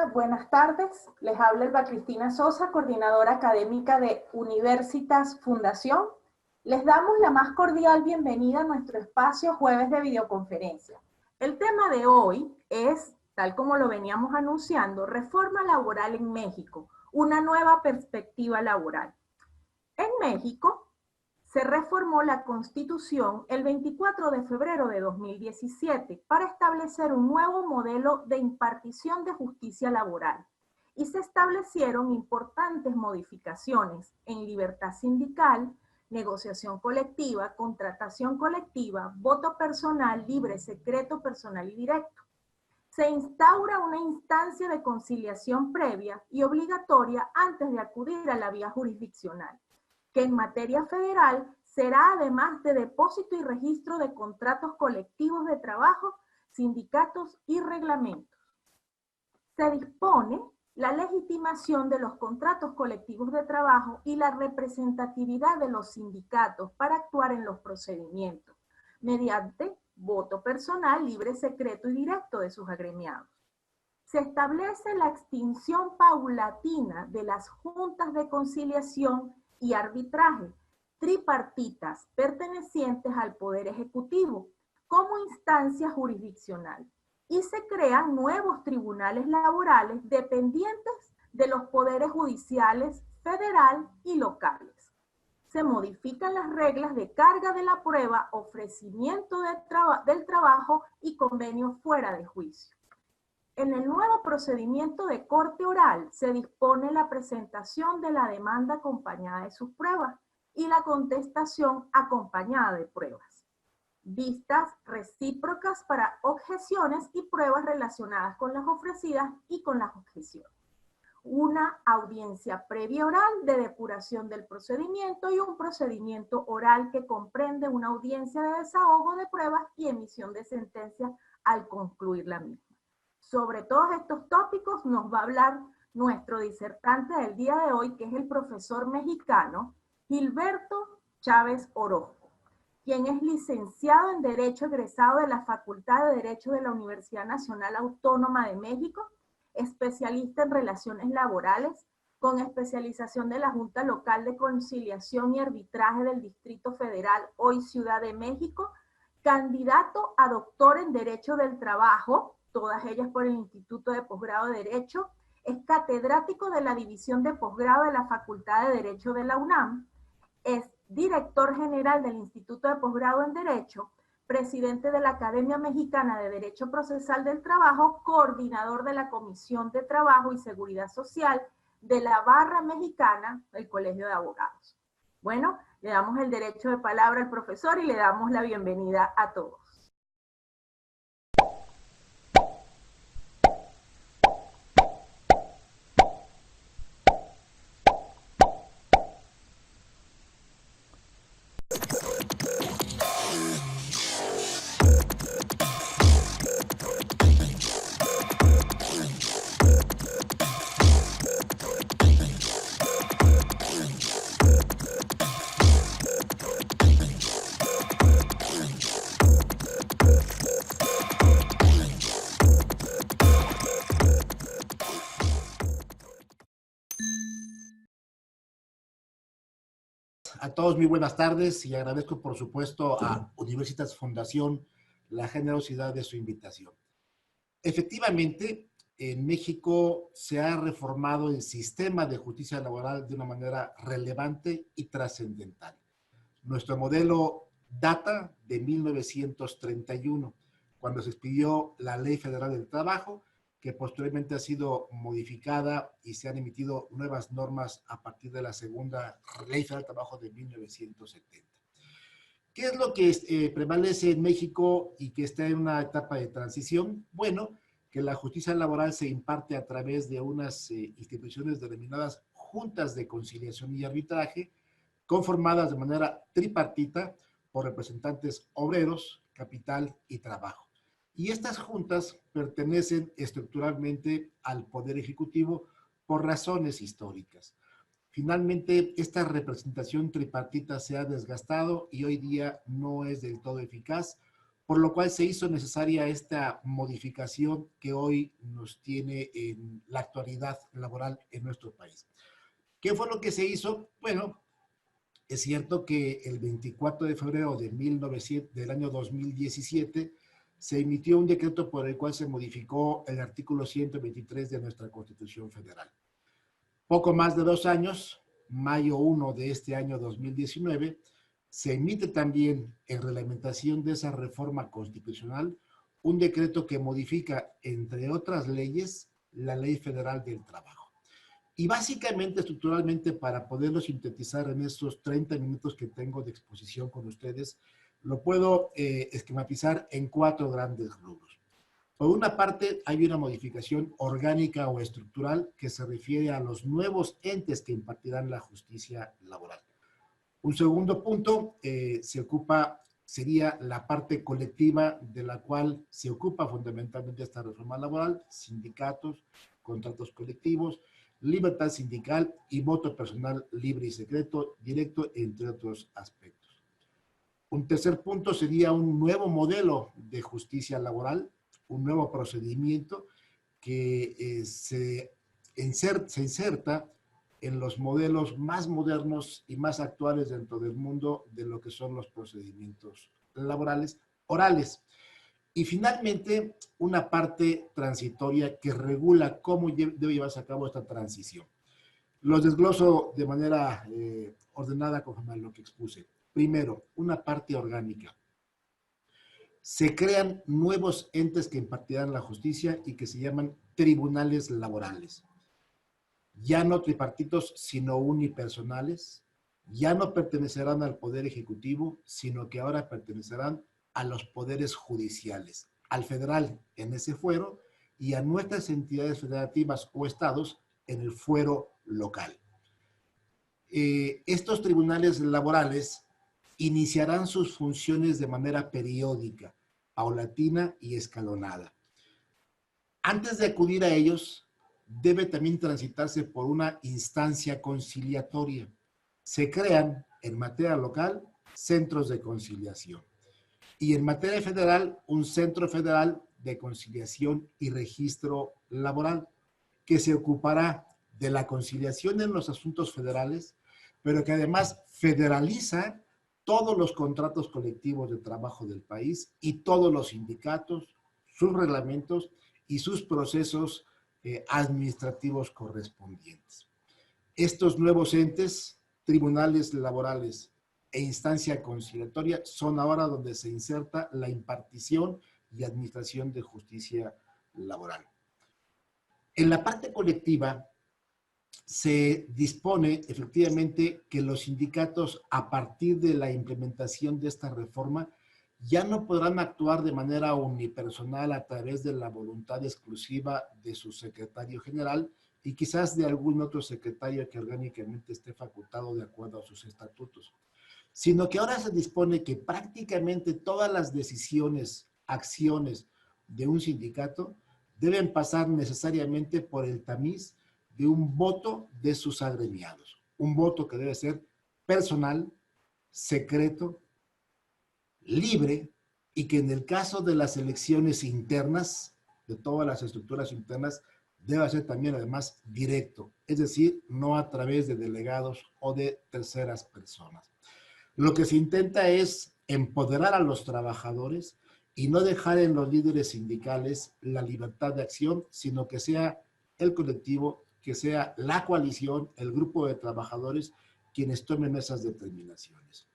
Hola, buenas tardes. Les habla Elba Cristina Sosa, coordinadora académica de Universitas Fundación. Les damos la más cordial bienvenida a nuestro espacio Jueves de Videoconferencia. El tema de hoy es, tal como lo veníamos anunciando, reforma laboral en México, una nueva perspectiva laboral. En México se reformó la Constitución el 24 de febrero de 2017 para establecer un nuevo modelo de impartición de justicia laboral y se establecieron importantes modificaciones en libertad sindical, negociación colectiva, contratación colectiva, voto personal, libre, secreto, personal y directo. Se instaura una instancia de conciliación previa y obligatoria antes de acudir a la vía jurisdiccional, que en materia federal será además de depósito y registro de contratos colectivos de trabajo, sindicatos y reglamentos. Se dispone la legitimación de los contratos colectivos de trabajo y la representatividad de los sindicatos para actuar en los procedimientos, mediante voto personal, libre, secreto y directo de sus agremiados. Se establece la extinción paulatina de las juntas de conciliación y arbitraje tripartitas pertenecientes al Poder Ejecutivo como instancia jurisdiccional y se crean nuevos tribunales laborales dependientes de los poderes judiciales federal y locales. Se modifican las reglas de carga de la prueba, ofrecimiento del trabajo y convenio fuera de juicio. En el nuevo procedimiento de corte oral se dispone la presentación de la demanda acompañada de sus pruebas y la contestación acompañada de pruebas. Vistas recíprocas para objeciones y pruebas relacionadas con las ofrecidas y con las objeciones. Una audiencia previa oral de depuración del procedimiento y un procedimiento oral que comprende una audiencia de desahogo de pruebas y emisión de sentencia al concluir la misma. Sobre todos estos tópicos nos va a hablar nuestro disertante del día de hoy, que es el profesor mexicano Gilberto Chávez Orozco, quien es licenciado en Derecho egresado de la Facultad de Derecho de la Universidad Nacional Autónoma de México, especialista en relaciones laborales, con especialización de la Junta Local de Conciliación y Arbitraje del Distrito Federal, hoy Ciudad de México, candidato a doctor en Derecho del Trabajo, todas ellas por el Instituto de Posgrado de Derecho, es catedrático de la División de Posgrado de la Facultad de Derecho de la UNAM, es director general del Instituto de Posgrado en Derecho, presidente de la Academia Mexicana de Derecho Procesal del Trabajo, coordinador de la Comisión de Trabajo y Seguridad Social de la Barra Mexicana del Colegio de Abogados. Bueno, le damos el derecho de palabra al profesor y le damos la bienvenida a todos. A todos muy buenas tardes y agradezco por supuesto a Universitas Fundación la generosidad de su invitación. Efectivamente, en México se ha reformado el sistema de justicia laboral de una manera relevante y trascendental. Nuestro modelo data de 1931, cuando se expidió la Ley Federal del Trabajo, que posteriormente ha sido modificada y se han emitido nuevas normas a partir de la segunda Ley Federal del Trabajo de 1970. ¿Qué es lo que prevalece en México y que está en una etapa de transición? Bueno, que la justicia laboral se imparte a través de unas instituciones denominadas juntas de conciliación y arbitraje, conformadas de manera tripartita por representantes obreros, capital y trabajo. Y estas juntas pertenecen estructuralmente al Poder Ejecutivo por razones históricas. Finalmente, esta representación tripartita se ha desgastado y hoy día no es del todo eficaz por lo cual se hizo necesaria esta modificación que hoy nos tiene en la actualidad laboral en nuestro país. ¿Qué fue lo que se hizo? Bueno, es cierto que el 24 de febrero del año 2017 se emitió un decreto por el cual se modificó el artículo 123 de nuestra Constitución Federal. Poco más de 2 años, mayo 1 de este año 2019, se emite también en reglamentación de esa reforma constitucional un decreto que modifica, entre otras leyes, la Ley Federal del Trabajo. Y básicamente, estructuralmente, para poderlo sintetizar en estos 30 minutos que tengo de exposición con ustedes, lo puedo esquematizar en 4 grandes rubros. Por una parte, hay una modificación orgánica o estructural que se refiere a los nuevos entes que impartirán la justicia laboral. Un segundo punto sería la parte colectiva de la cual se ocupa fundamentalmente esta reforma laboral: sindicatos, contratos colectivos, libertad sindical y voto personal libre y secreto, directo, entre otros aspectos. Un tercer punto sería un nuevo modelo de justicia laboral, un nuevo procedimiento que se inserta en los modelos más modernos y más actuales dentro del mundo de lo que son los procedimientos laborales orales. Y finalmente, una parte transitoria que regula cómo debe llevarse a cabo esta transición. Los desgloso de manera ordenada conforme a lo que expuse. Primero, una parte orgánica. Se crean nuevos entes que impartirán la justicia y que se llaman tribunales laborales. Ya no tripartitos, sino unipersonales. Ya no pertenecerán al Poder Ejecutivo, sino que ahora pertenecerán a los poderes judiciales, al federal en ese fuero y a nuestras entidades federativas o estados en el fuero local. Estos tribunales laborales iniciarán sus funciones de manera periódica, paulatina y escalonada. Antes de acudir a ellos, debe también transitarse por una instancia conciliatoria. Se crean en materia local centros de conciliación y en materia federal un centro federal de conciliación y registro laboral que se ocupará de la conciliación en los asuntos federales, pero que además federaliza todos los contratos colectivos de trabajo del país y todos los sindicatos, sus reglamentos y sus procesos administrativos correspondientes. Estos nuevos entes, tribunales laborales e instancia conciliatoria, son ahora donde se inserta la impartición y administración de justicia laboral. En la parte colectiva, se dispone efectivamente que los sindicatos, a partir de la implementación de esta reforma, ya no podrán actuar de manera unipersonal a través de la voluntad exclusiva de su secretario general y quizás de algún otro secretario que orgánicamente esté facultado de acuerdo a sus estatutos, sino que ahora se dispone que prácticamente todas las decisiones, acciones de un sindicato deben pasar necesariamente por el tamiz de un voto de sus agremiados. Un voto que debe ser personal, secreto, libre, y que en el caso de las elecciones internas, de todas las estructuras internas, debe ser también además directo, es decir, no a través de delegados o de terceras personas. Lo que se intenta es empoderar a los trabajadores y no dejar en los líderes sindicales la libertad de acción, sino que sea el colectivo, que sea la coalición, el grupo de trabajadores quienes tomen esas determinaciones.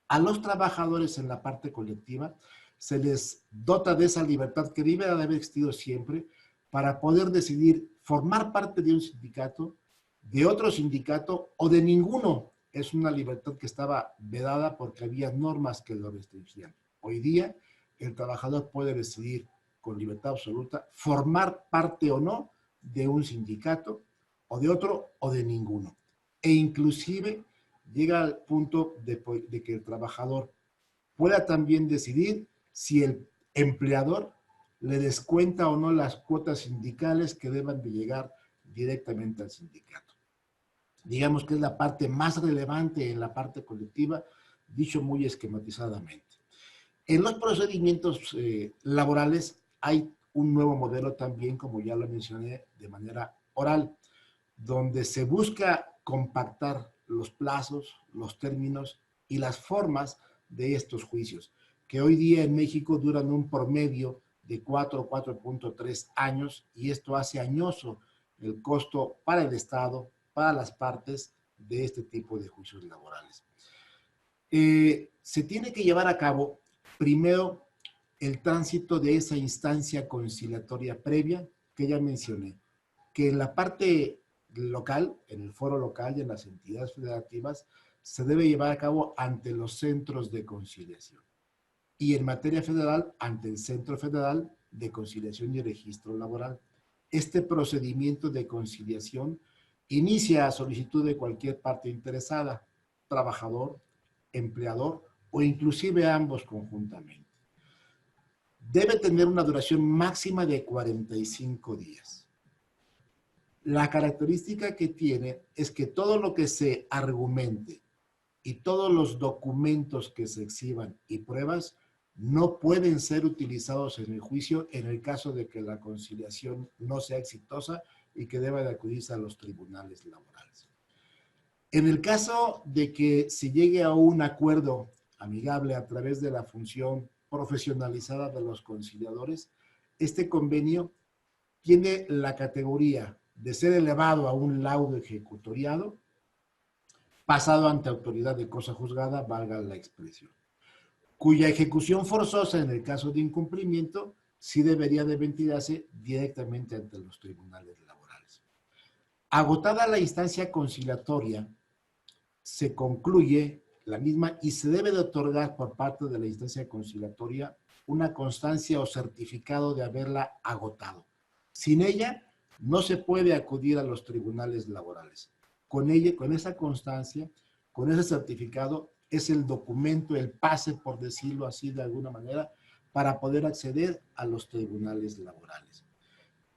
A los trabajadores en la parte colectiva se les dota de esa libertad que debe haber existido siempre para poder decidir formar parte de un sindicato, de otro sindicato o de ninguno. Es una libertad que estaba vedada porque había normas que lo restringían. Hoy día el trabajador puede decidir con libertad absoluta formar parte o no de un sindicato o de otro o de ninguno. E inclusive llega al punto de que el trabajador pueda también decidir si el empleador le descuenta o no las cuotas sindicales que deban de llegar directamente al sindicato. Digamos que es la parte más relevante en la parte colectiva, dicho muy esquematizadamente. En los procedimientos laborales hay un nuevo modelo también, como ya lo mencioné, de manera oral, donde se busca compactar los plazos, los términos y las formas de estos juicios, que hoy día en México duran un promedio de 4.3 años, y esto hace añoso el costo para el Estado, para las partes de este tipo de juicios laborales. Se tiene que llevar a cabo primero el tránsito de esa instancia conciliatoria previa que ya mencioné, que en la parte local, en el foro local y en las entidades federativas, se debe llevar a cabo ante los centros de conciliación. Y en materia federal, ante el Centro Federal de Conciliación y Registro Laboral. Este procedimiento de conciliación inicia a solicitud de cualquier parte interesada, trabajador, empleador o inclusive ambos conjuntamente. Debe tener una duración máxima de 45 días. La característica que tiene es que todo lo que se argumente y todos los documentos que se exhiban y pruebas no pueden ser utilizados en el juicio en el caso de que la conciliación no sea exitosa y que deba de acudirse a los tribunales laborales. En el caso de que se llegue a un acuerdo amigable a través de la función profesionalizada de los conciliadores, este convenio tiene la categoría de ser elevado a un laudo ejecutoriado, pasado ante autoridad de cosa juzgada, valga la expresión, cuya ejecución forzosa en el caso de incumplimiento sí debería de ventilarse directamente ante los tribunales laborales. Agotada la instancia conciliatoria, se concluye la misma y se debe de otorgar por parte de la instancia conciliatoria una constancia o certificado de haberla agotado. Sin ella, no se puede acudir a los tribunales laborales. Con ella, con esa constancia, con ese certificado, es el documento, el pase, por decirlo así de alguna manera, para poder acceder a los tribunales laborales.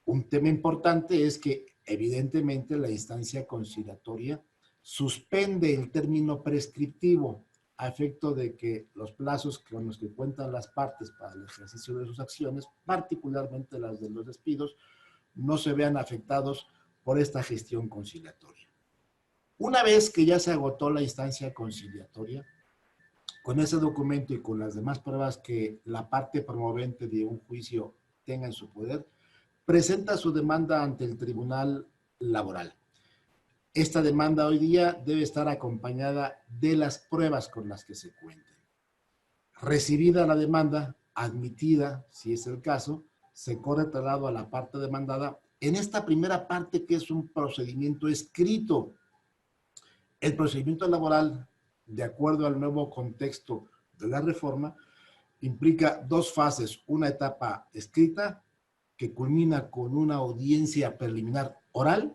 Un tema importante es que, evidentemente, la instancia conciliatoria suspende el término prescriptivo a efecto de que los plazos con los que cuentan las partes para el ejercicio de sus acciones, particularmente las de los despidos, no se vean afectados por esta gestión conciliatoria. Una vez que ya se agotó la instancia conciliatoria, con ese documento y con las demás pruebas que la parte promovente de un juicio tenga en su poder, presenta su demanda ante el Tribunal Laboral. Esta demanda hoy día debe estar acompañada de las pruebas con las que se cuenten. Recibida la demanda, admitida, si es el caso, se corre traslado a la parte demandada. En esta primera parte, que es un procedimiento escrito, el procedimiento laboral, de acuerdo al nuevo contexto de la reforma, implica dos fases: una etapa escrita, que culmina con una audiencia preliminar oral,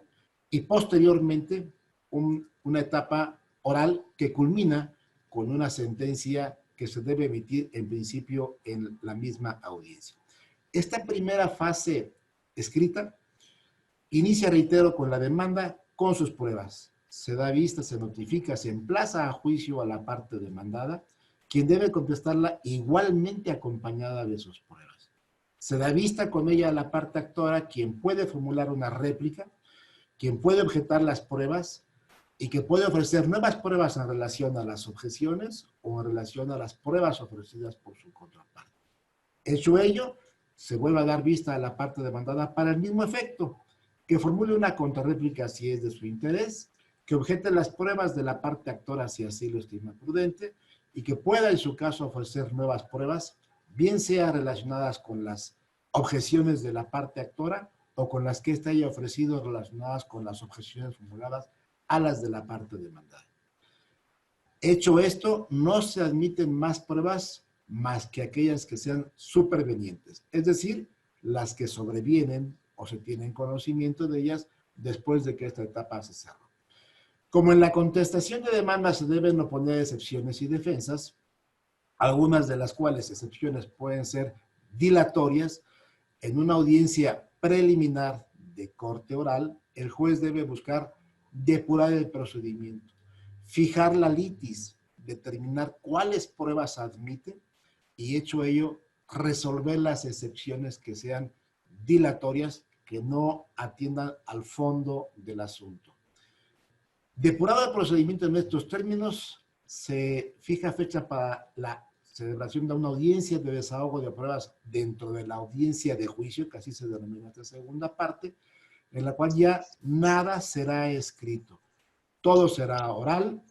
y posteriormente una etapa oral que culmina con una sentencia que se debe emitir en principio en la misma audiencia. Esta primera fase escrita inicia, reitero, con la demanda, con sus pruebas. Se da vista, se notifica, se emplaza a juicio a la parte demandada, quien debe contestarla igualmente acompañada de sus pruebas. Se da vista con ella a la parte actora, quien puede formular una réplica, quien puede objetar las pruebas y que puede ofrecer nuevas pruebas en relación a las objeciones o en relación a las pruebas ofrecidas por su contraparte. Hecho ello, se vuelve a dar vista a la parte demandada para el mismo efecto, que formule una contrarréplica si es de su interés, que objete las pruebas de la parte actora si así lo estima prudente, y que pueda en su caso ofrecer nuevas pruebas, bien sea relacionadas con las objeciones de la parte actora o con las que ésta haya ofrecido relacionadas con las objeciones formuladas a las de la parte demandada. Hecho esto, no se admiten más pruebas más que aquellas que sean supervenientes, es decir, las que sobrevienen o se tienen conocimiento de ellas después de que esta etapa se cerró. Como en la contestación de demandas se deben oponer excepciones y defensas, algunas de las cuales excepciones pueden ser dilatorias, en una audiencia preliminar de corte oral, el juez debe buscar depurar el procedimiento, fijar la litis, determinar cuáles pruebas admite y hecho ello, resolver las excepciones que sean dilatorias, que no atiendan al fondo del asunto. Depurado el procedimiento en estos términos, se fija fecha para la celebración de una audiencia de desahogo de pruebas dentro de la audiencia de juicio, que así se denomina esta segunda parte, en la cual ya nada será escrito. Todo será oral,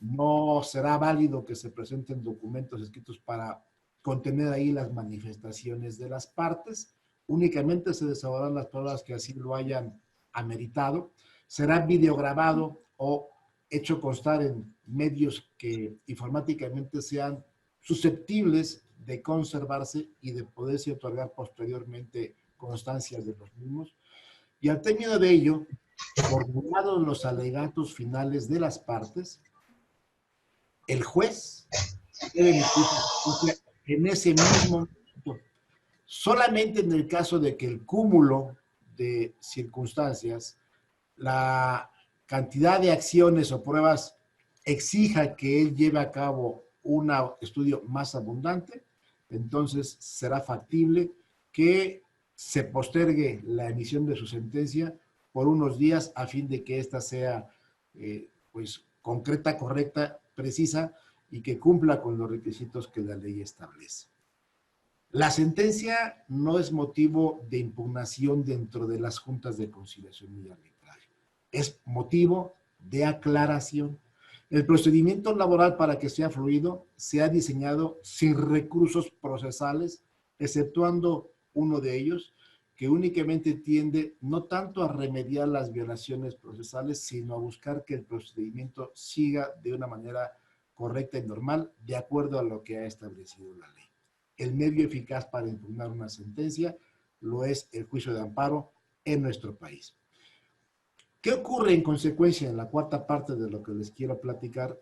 no será válido que se presenten documentos escritos para contener ahí las manifestaciones de las partes, únicamente se desahogarán las pruebas que así lo hayan ameritado, será videograbado o hecho constar en medios que informáticamente sean susceptibles de conservarse y de poderse otorgar posteriormente constancias de los mismos. Y al término de ello, formulados los alegatos finales de las partes, el juez debe emitir justicia en ese mismo momento. Solamente en el caso de que el cúmulo de circunstancias, la cantidad de acciones o pruebas exija que él lleve a cabo un estudio más abundante, entonces será factible que se postergue la emisión de su sentencia por unos días a fin de que ésta sea pues concreta, correcta, precisa y que cumpla con los requisitos que la ley establece. La sentencia no es motivo de impugnación dentro de las juntas de conciliación y arbitraje. Es motivo de aclaración. El procedimiento laboral, para que sea fluido, se ha diseñado sin recursos procesales, exceptuando uno de ellos, que únicamente tiende no tanto a remediar las violaciones procesales, sino a buscar que el procedimiento siga de una manera correcta y normal, de acuerdo a lo que ha establecido la ley. El medio eficaz para impugnar una sentencia lo es el juicio de amparo en nuestro país. ¿Qué ocurre en consecuencia en la cuarta parte de lo que les quiero platicar?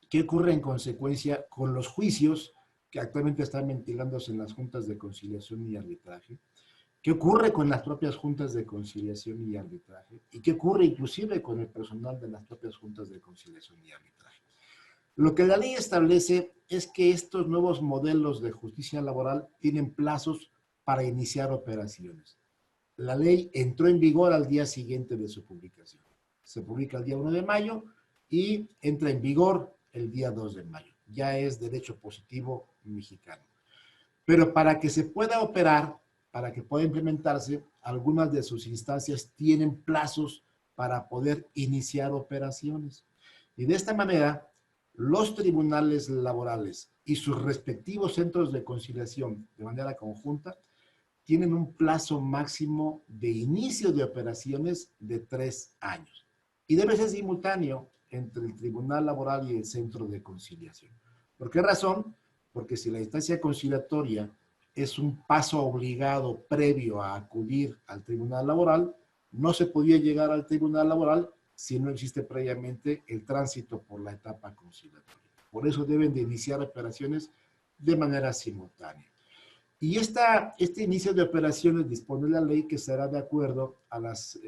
¿Qué ocurre en consecuencia con los juicios que actualmente están ventilándose en las juntas de conciliación y arbitraje? ¿Qué ocurre con las propias juntas de conciliación y arbitraje? ¿Y qué ocurre inclusive con el personal de las propias juntas de conciliación y arbitraje? Lo que la ley establece es que estos nuevos modelos de justicia laboral tienen plazos para iniciar operaciones. La ley entró en vigor al día siguiente de su publicación. Se publica el día 1 de mayo y entra en vigor el día 2 de mayo. Ya es derecho positivo mexicano. Pero para que se pueda operar, para que pueda implementarse, algunas de sus instancias tienen plazos para poder iniciar operaciones. Y de esta manera, los tribunales laborales y sus respectivos centros de conciliación de manera conjunta tienen un plazo máximo de inicio de operaciones de 3 años. Y debe ser simultáneo entre el tribunal laboral y el centro de conciliación. ¿Por qué razón? Porque si la instancia conciliatoria es un paso obligado previo a acudir al tribunal laboral, no se podía llegar al tribunal laboral si no existe previamente el tránsito por la etapa conciliatoria. Por eso deben de iniciar operaciones de manera simultánea. Y este inicio de operaciones dispone la ley que será de acuerdo a las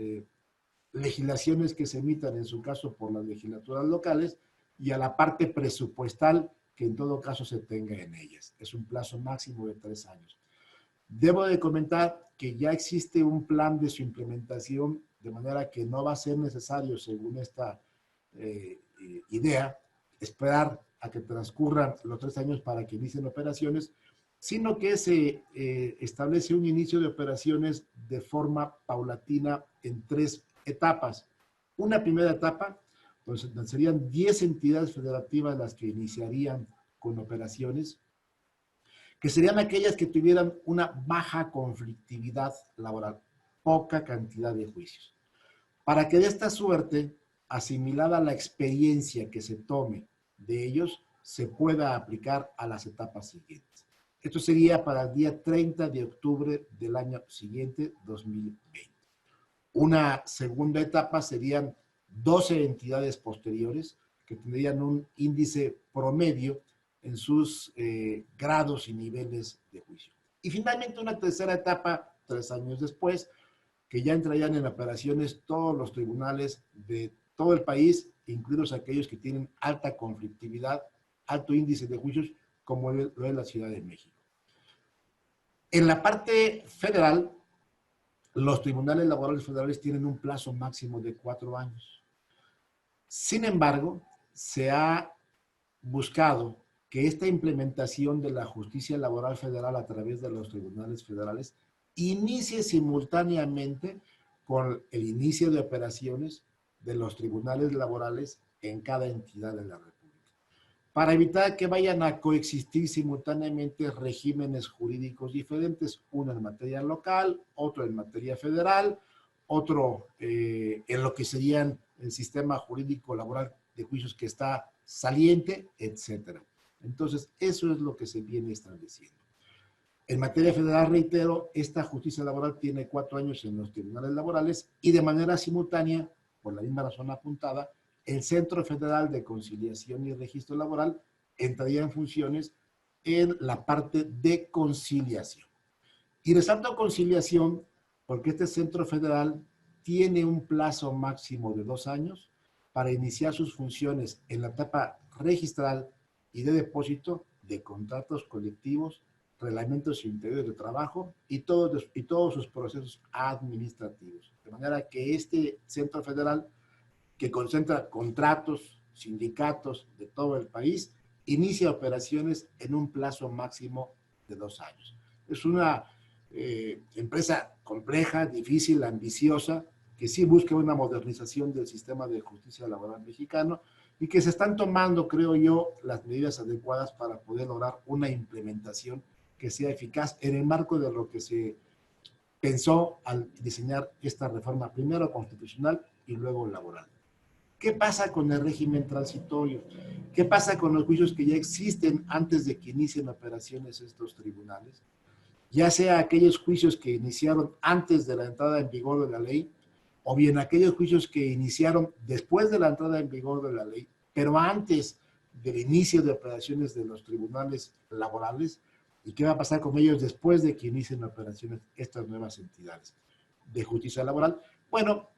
legislaciones que se emitan, en su caso por las legislaturas locales, y a la parte presupuestal que en todo caso se tenga en ellas. Es un plazo máximo de 3 años. Debo de comentar que ya existe un plan de su implementación, de manera que no va a ser necesario, según esta idea, esperar a que transcurran los 3 años para que inicien operaciones, sino que se establece un inicio de operaciones de forma paulatina en 3 etapas. Una primera etapa, pues serían 10 entidades federativas las que iniciarían con operaciones, que serían aquellas que tuvieran una baja conflictividad laboral, poca cantidad de juicios. Para que de esta suerte, asimilada la experiencia que se tome de ellos, se pueda aplicar a las etapas siguientes. Esto sería para el día 30 de octubre del año siguiente, 2020. Una segunda etapa serían 12 entidades posteriores que tendrían un índice promedio en sus grados y niveles de juicio. Y finalmente una tercera etapa, 3 años después, que ya entrarían en operaciones todos los tribunales de todo el país, incluidos aquellos que tienen alta conflictividad, alto índice de juicios, como lo es la Ciudad de México. En la parte federal, los tribunales laborales federales tienen un plazo máximo de 4 años. Sin embargo, se ha buscado que esta implementación de la justicia laboral federal a través de los tribunales federales inicie simultáneamente con el inicio de operaciones de los tribunales laborales en cada entidad de la República, para evitar que vayan a coexistir simultáneamente regímenes jurídicos diferentes, uno en materia local, otro en materia federal, otro en lo que serían el sistema jurídico laboral de juicios que está saliente, etcétera. Entonces, eso es lo que se viene estableciendo. En materia federal, reitero, esta justicia laboral tiene 4 años en los tribunales laborales y de manera simultánea, por la misma razón apuntada, el Centro Federal de Conciliación y Registro Laboral entraría en funciones en la parte de conciliación. Y resalto conciliación porque este Centro Federal tiene un plazo máximo de 2 años para iniciar sus funciones en la etapa registral y de depósito de contratos colectivos, reglamentos interiores de trabajo y todos sus procesos administrativos. De manera que este Centro Federal, que concentra contratos, sindicatos de todo el país, inicia operaciones en un plazo máximo de 2 años. Es una empresa compleja, difícil, ambiciosa, que sí busca una modernización del sistema de justicia laboral mexicano y que se están tomando, creo yo, las medidas adecuadas para poder lograr una implementación que sea eficaz en el marco de lo que se pensó al diseñar esta reforma, primero constitucional y luego laboral. ¿Qué pasa con el régimen transitorio? ¿Qué pasa con los juicios que ya existen antes de que inicien operaciones estos tribunales? Ya sea aquellos juicios que iniciaron antes de la entrada en vigor de la ley, o bien aquellos juicios que iniciaron después de la entrada en vigor de la ley, pero antes del inicio de operaciones de los tribunales laborales, y qué va a pasar con ellos después de que inicien operaciones estas nuevas entidades de justicia laboral. Bueno,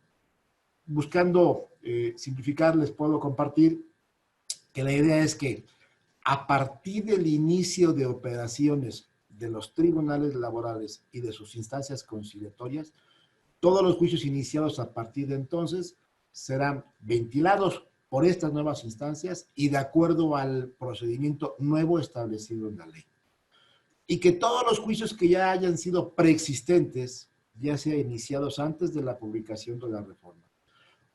buscando simplificar, les puedo compartir que la idea es que a partir del inicio de operaciones de los tribunales laborales y de sus instancias conciliatorias, todos los juicios iniciados a partir de entonces serán ventilados por estas nuevas instancias y de acuerdo al procedimiento nuevo establecido en la ley. Y que todos los juicios que ya hayan sido preexistentes, ya sea iniciados antes de la publicación de la reforma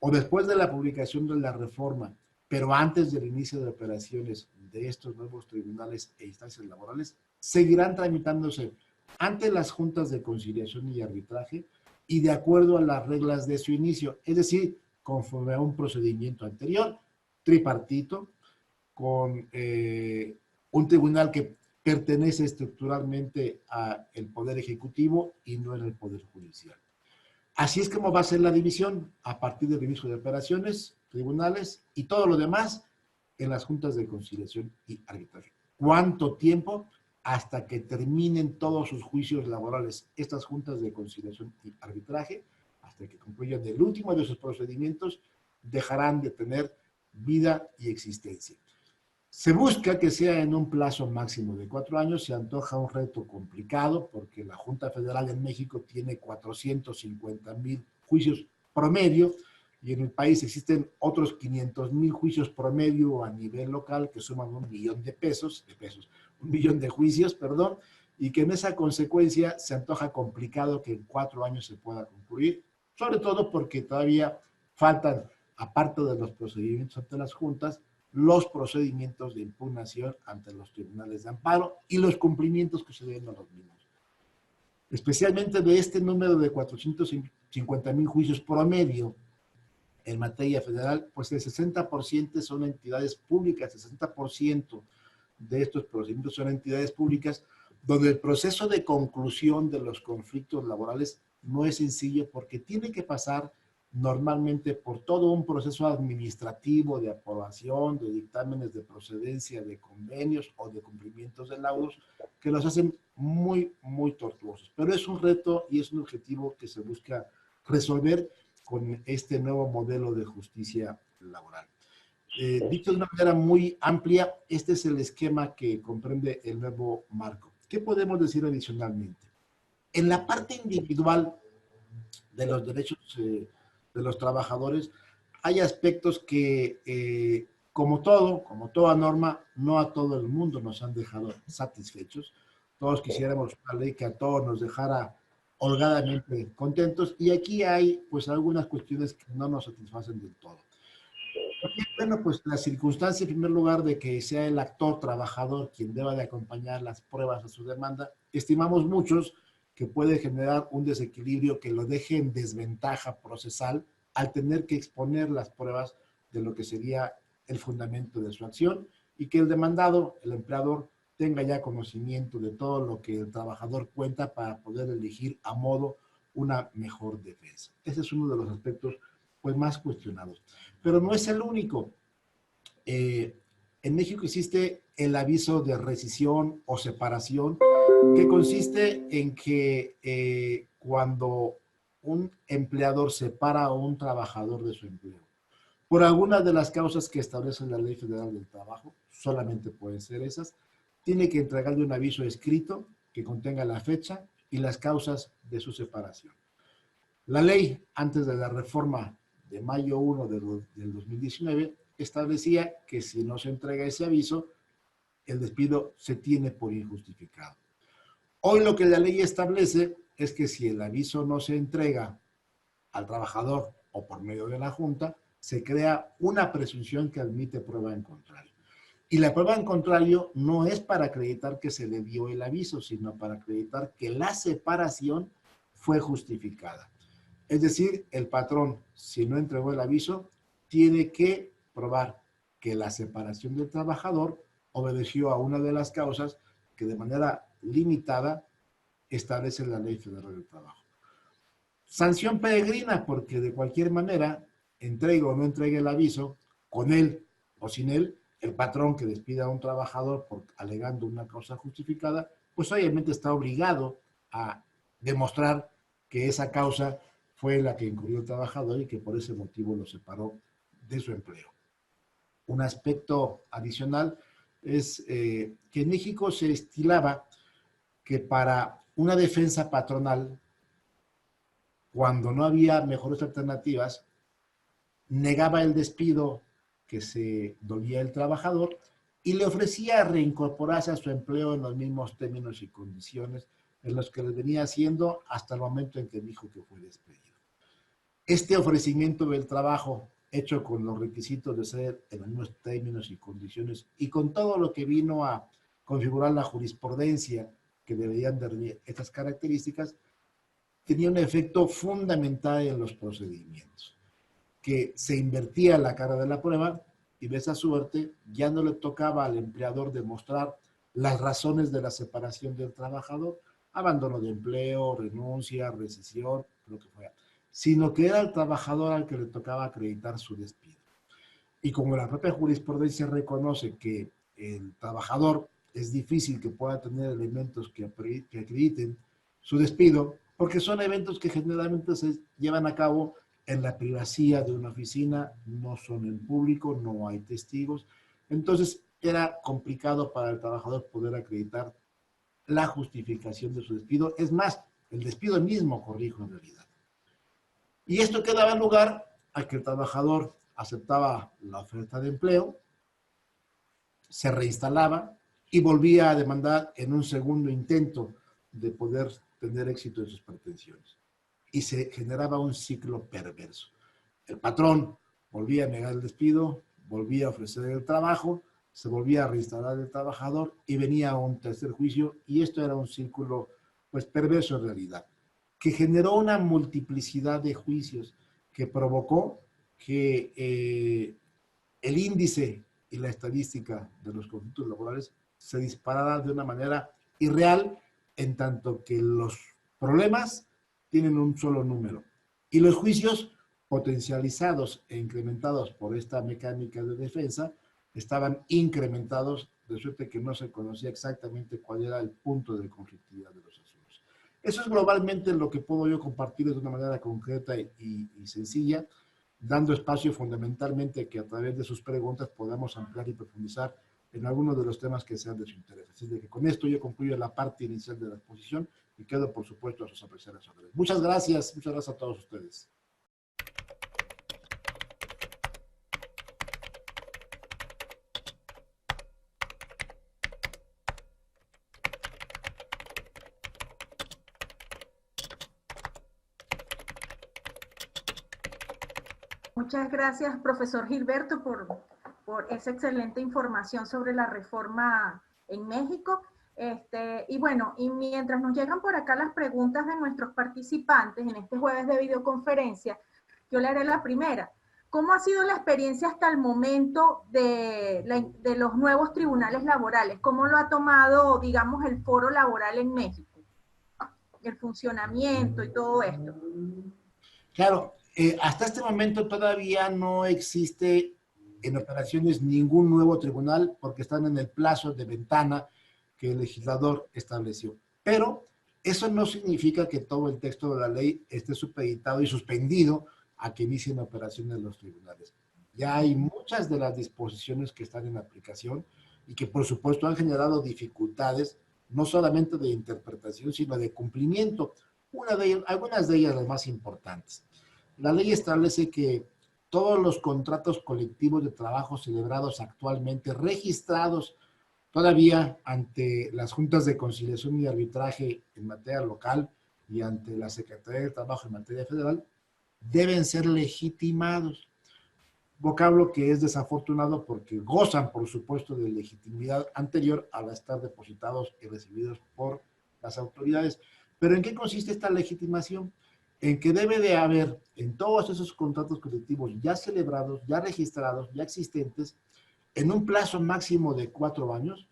o después de la publicación de la reforma, pero antes del inicio de operaciones de estos nuevos tribunales e instancias laborales, seguirán tramitándose ante las juntas de conciliación y arbitraje y de acuerdo a las reglas de su inicio, es decir, conforme a un procedimiento anterior, tripartito, con un tribunal que pertenece estructuralmente al Poder Ejecutivo y no en el Poder Judicial. Así es como va a ser la división a partir del inicio de operaciones, tribunales y todo lo demás en las juntas de conciliación y arbitraje. ¿Cuánto tiempo? Hasta que terminen todos sus juicios laborales, estas juntas de conciliación y arbitraje, hasta que concluyan el último de sus procedimientos, dejarán de tener vida y existencia. Se busca que sea en un plazo máximo de 4 años, se antoja un reto complicado porque la Junta Federal en México tiene 450,000 juicios promedio y en el país existen otros 500,000 juicios promedio a nivel local que suman 1 millón de pesos, 1 millón de juicios, perdón, y que en esa consecuencia se antoja complicado que en 4 años se pueda concluir, sobre todo porque todavía faltan, aparte de los procedimientos ante las juntas, los procedimientos de impugnación ante los tribunales de amparo y los cumplimientos que se deben a los mismos. Especialmente de este número de 450,000 juicios promedio en materia federal, pues el 60% son entidades públicas, el 60% de estos procedimientos son entidades públicas, donde el proceso de conclusión de los conflictos laborales no es sencillo porque tiene que pasar normalmente por todo un proceso administrativo de aprobación, de dictámenes de procedencia, de convenios o de cumplimientos de laudos que los hacen muy, muy tortuosos. Pero es un reto y es un objetivo que se busca resolver con este nuevo modelo de justicia laboral. Dicho de una manera muy amplia, este es el esquema que comprende el nuevo marco. ¿Qué podemos decir adicionalmente? En la parte individual de los derechos de los trabajadores, hay aspectos que, como toda norma, no a todo el mundo nos han dejado satisfechos. Todos quisiéramos una ley que a todos nos dejara holgadamente contentos, y aquí hay pues algunas cuestiones que no nos satisfacen del todo. Bueno, pues la circunstancia, en primer lugar, de que sea el actor trabajador quien deba de acompañar las pruebas a su demanda, estimamos muchos que puede generar un desequilibrio que lo deje en desventaja procesal al tener que exponer las pruebas de lo que sería el fundamento de su acción, y que el demandado, el empleador, tenga ya conocimiento de todo lo que el trabajador cuenta para poder elegir a modo una mejor defensa. Ese es uno de los aspectos pues más cuestionados. Pero no es el único. En México existe el aviso de rescisión o separación, que consiste en que cuando un empleador separa a un trabajador de su empleo, por alguna de las causas que establece la Ley Federal del Trabajo, solamente pueden ser esas, tiene que entregarle un aviso escrito que contenga la fecha y las causas de su separación. La ley, antes de la reforma de mayo 1 del 2019, establecía que si no se entrega ese aviso, el despido se tiene por injustificado. Hoy lo que la ley establece es que si el aviso no se entrega al trabajador o por medio de la Junta, se crea una presunción que admite prueba en contrario. Y la prueba en contrario no es para acreditar que se le dio el aviso, sino para acreditar que la separación fue justificada. Es decir, el patrón, si no entregó el aviso, tiene que probar que la separación del trabajador obedeció a una de las causas que de manera limitada establece la Ley Federal del Trabajo. Sanción peregrina, porque de cualquier manera, entregue o no entregue el aviso, con él o sin él, el patrón que despida a un trabajador por alegando una causa justificada, pues obviamente está obligado a demostrar que esa causa fue la que incurrió el trabajador y que por ese motivo lo separó de su empleo. Un aspecto adicional es que en México se estilaba que para una defensa patronal, cuando no había mejores alternativas, negaba el despido que se dolía el trabajador y le ofrecía reincorporarse a su empleo en los mismos términos y condiciones en los que le venía haciendo hasta el momento en que dijo que fue despedido. Este ofrecimiento del trabajo, hecho con los requisitos de ser en los mismos términos y condiciones y con todo lo que vino a configurar la jurisprudencia que deberían de estas características, tenía un efecto fundamental en los procedimientos, que se invertía la cara de la prueba y de esa suerte ya no le tocaba al empleador demostrar las razones de la separación del trabajador, abandono de empleo, renuncia, rescisión, lo que fuera, sino que era el trabajador al que le tocaba acreditar su despido. Y como la propia jurisprudencia reconoce que el trabajador es difícil que pueda tener elementos que acrediten su despido, porque son eventos que generalmente se llevan a cabo en la privacidad de una oficina, no son en público, no hay testigos. Entonces era complicado para el trabajador poder acreditar la justificación de su despido. Es más, el despido mismo, corrijo en realidad. Y esto que daba lugar a que el trabajador aceptaba la oferta de empleo, se reinstalaba y volvía a demandar en un segundo intento de poder tener éxito en sus pretensiones. Y se generaba un ciclo perverso. El patrón volvía a negar el despido, volvía a ofrecer el trabajo, se volvía a reinstalar el trabajador y venía un tercer juicio, y esto era un círculo pues perverso en realidad, que generó una multiplicidad de juicios que provocó que el índice y la estadística de los conflictos laborales se disparara de una manera irreal, en tanto que los problemas tienen un solo número y los juicios potencializados e incrementados por esta mecánica de defensa estaban incrementados, de suerte que no se conocía exactamente cuál era el punto de conflictividad de los asuntos. Eso es globalmente lo que puedo yo compartir de una manera concreta y sencilla. dando espacio fundamentalmente que a través de sus preguntas podamos ampliar y profundizar en algunos de los temas que sean de su interés. Así de que con esto yo concluyo la parte inicial de la exposición y quedo, por supuesto, a sus apreciadas órdenes. Muchas gracias a todos ustedes. Muchas gracias, profesor Gilberto, por esa excelente información sobre la reforma en México. Y bueno, y mientras nos llegan por acá las preguntas de nuestros participantes en este jueves de videoconferencia, yo le haré la primera. ¿Cómo ha sido la experiencia hasta el momento de los nuevos tribunales laborales? ¿Cómo lo ha tomado, digamos, el foro laboral en México? El funcionamiento y todo esto. Claro, hasta este momento todavía no existe en operaciones ningún nuevo tribunal porque están en el plazo de ventana que el legislador estableció. Pero eso no significa que todo el texto de la ley esté supeditado y suspendido a que inicien operaciones los tribunales. Ya hay muchas de las disposiciones que están en aplicación y que por supuesto han generado dificultades, no solamente de interpretación, sino de cumplimiento. Algunas de ellas las más importantes. La ley establece que todos los contratos colectivos de trabajo celebrados actualmente, registrados todavía ante las juntas de conciliación y arbitraje en materia local y ante la Secretaría de Trabajo en materia federal, deben ser legitimados. Vocablo que es desafortunado porque gozan, por supuesto, de legitimidad anterior al estar depositados y recibidos por las autoridades. Pero ¿en qué consiste esta legitimación? En que debe de haber en todos esos contratos colectivos ya celebrados, ya registrados, ya existentes, en un plazo máximo de 4 años,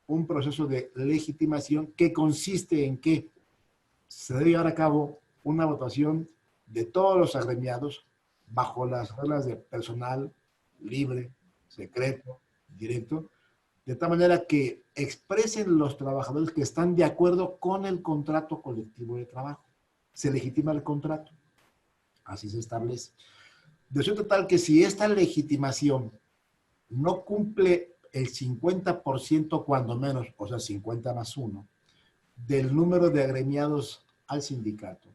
un proceso de legitimación que consiste en que se debe llevar a cabo una votación de todos los agremiados bajo las reglas de personal libre, secreto, directo, de tal manera que expresen los trabajadores que están de acuerdo con el contrato colectivo de trabajo. Se legitima el contrato, así se establece. De cierto tal que si esta legitimación no cumple el 50% cuando menos, o sea, 50 más 1, del número de agremiados al sindicato,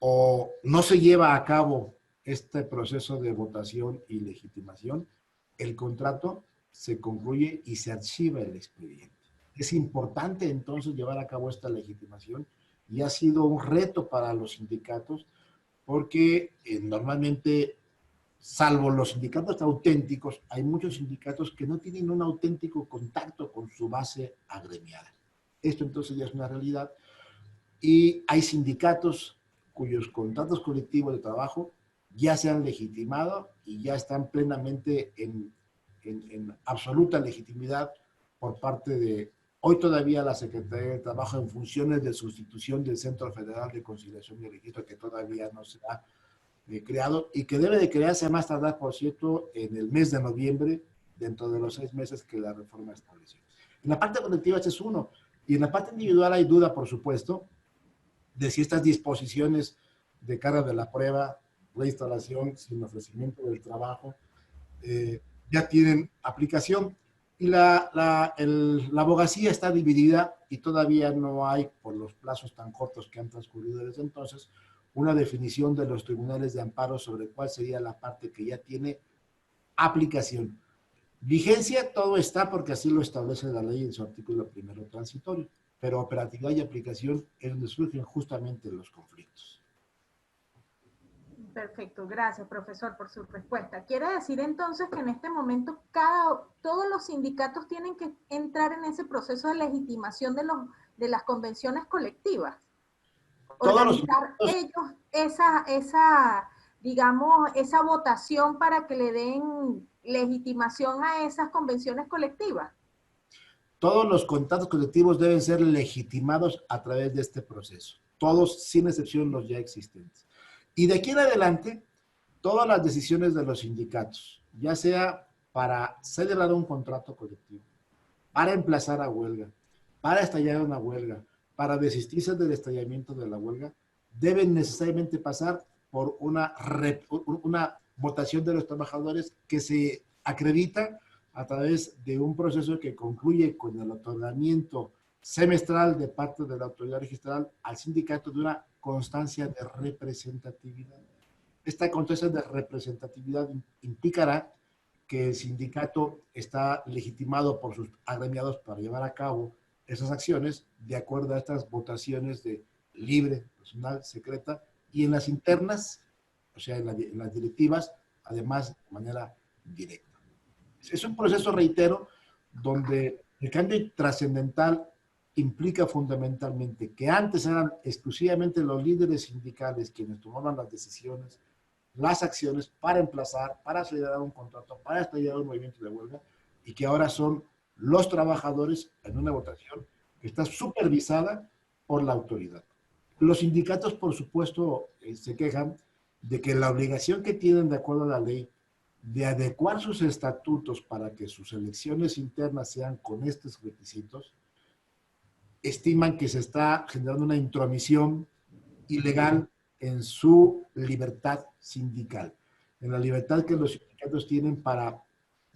o no se lleva a cabo este proceso de votación y legitimación, el contrato se concluye y se archiva el expediente. Es importante entonces llevar a cabo esta legitimación y ha sido un reto para los sindicatos porque normalmente, salvo los sindicatos auténticos, hay muchos sindicatos que no tienen un auténtico contacto con su base agremiada. Esto entonces ya es una realidad y hay sindicatos cuyos contratos colectivos de trabajo ya se han legitimado y ya están plenamente en absoluta legitimidad por parte de hoy todavía la Secretaría de Trabajo en funciones de sustitución del Centro Federal de Conciliación y Registro que todavía no se ha creado y que debe de crearse a más tardar, por cierto, en el mes de noviembre, dentro de los 6 meses que la reforma estableció. En la parte colectiva este es uno, y en la parte individual hay duda, por supuesto, de si estas disposiciones de carga de la prueba, reinstalación sin ofrecimiento del trabajo, ya tienen aplicación. Y la abogacía está dividida y todavía no hay, por los plazos tan cortos que han transcurrido desde entonces, una definición de los tribunales de amparo sobre cuál sería la parte que ya tiene aplicación. Vigencia, todo está porque así lo establece la ley en su artículo primero transitorio, pero operatividad y aplicación es donde surgen justamente los conflictos. Perfecto, gracias profesor por su respuesta. ¿Quiere decir entonces que en este momento todos los sindicatos tienen que entrar en ese proceso de legitimación de las convenciones colectivas? Organizar ellos esa votación para que le den legitimación a esas convenciones colectivas. Todos los contratos colectivos deben ser legitimados a través de este proceso. Todos, sin excepción, los ya existentes. Y de aquí en adelante, todas las decisiones de los sindicatos, ya sea para celebrar un contrato colectivo, para emplazar a huelga, para estallar una huelga, para desistirse del estallamiento de la huelga, deben necesariamente pasar por una votación de los trabajadores que se acredita a través de un proceso que concluye con el otorgamiento semestral de parte de la autoridad registral al sindicato de una constancia de representatividad. Esta constancia de representatividad implicará que el sindicato está legitimado por sus agremiados para llevar a cabo esas acciones de acuerdo a estas votaciones de libre, personal, secreta, y en las internas, o sea, en las directivas, además de manera directa. Es un proceso, reitero, donde el cambio trascendental implica fundamentalmente que antes eran exclusivamente los líderes sindicales quienes tomaban las decisiones, las acciones para emplazar, para acelerar un contrato, para estallar un movimiento de huelga, y que ahora son los trabajadores en una votación que está supervisada por la autoridad. Los sindicatos, por supuesto, se quejan de que la obligación que tienen de acuerdo a la ley de adecuar sus estatutos para que sus elecciones internas sean con estos requisitos, estiman que se está generando una intromisión ilegal en su libertad sindical, en la libertad que los sindicatos tienen para